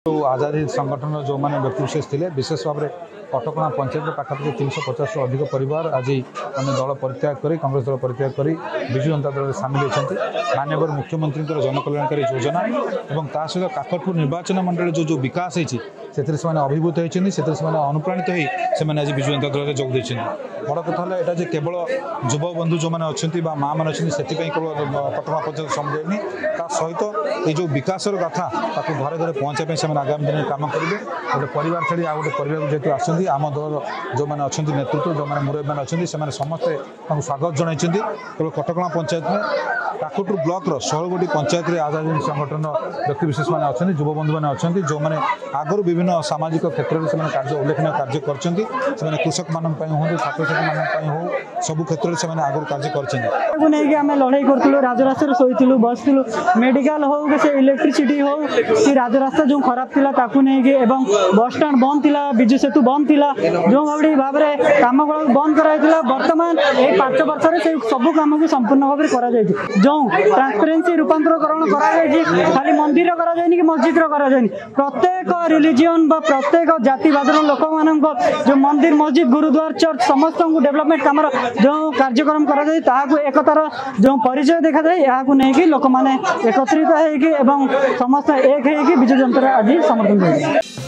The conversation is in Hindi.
आजादी संगठन जो मैंने व्यक्ति विशेष थे विशेष भाव में कटकणा पंचायत पाखापाखि 350 अधिक परिवार आज अन्य दल परित्याग कर कांग्रेस दल परित्याग कर विजु जनता दल सामिल होती माननीय मुख्यमंत्री जनकल्याणकारी योजना और ता सहित काकटपुर निर्वाचन मंडल जो विकास होती से अभिभूत होती से अनुप्राणित होने आज विजु जनता दल जोग देते बड़ कथा है यहाँ केवल युव बंधु जो मैंने अच्छा माँ मैंने अच्छे केवल कटकणा पंचायत समझेनि ता सहित ये जो विकासर गाथा घरे घरे पहुँचापी से आगामी दिन में कम करेंगे गोटे परिवार छाड़ी आ गए परिवार जेहतु आसती आम दल जो मैंने अच्छा नेतृत्व जो मैंने मुरब्बी मैंने अच्छा समस्ते स्वागत जन केवल कटकणा पंचायत में काकटपुर ब्लॉक 16 गोटी पंचायत में आजादी संगठन व्यक्ति विशेष मैंने अच्छा युव बंधु मैंने अच्छा जो मैंने आगुरी विभिन्न सामाजिक क्षेत्र में कार्य उल्लेखनीय कार्य कर कृषक मान हो छात्र छात्री हो सब क्षेत्र में आगुरी कार्य कर लड़ाई करूँ राजरास्ता शोलू बसलु मेडिकल हो से इलेक्ट्रिसिटी हो कि राजरास्ता जो खराब थिला ताकू नहीं बस स्टाण बंद थिला विजु सेतु बंद थिला जो भाव में कम बंद कराइला वर्तमान ये 5 वर्ष से सब कम को संपूर्ण भाव में जो ट्रांसपेरेंसी रूपांतरण खाली मंदिर कि मस्जिद प्रत्येक रिलीजियन प्रत्येक जातिवाद लोक मान जो मंदिर मस्जिद गुरुद्वार चर्च समस्त को डेवलपमेंट कम जो कार्यक्रम एकतार जो परिचय देखा जाए यहाँ नहीं लोक मैंने एकत्रित होगी समस्त एक विजु जनता आज समर्थन कर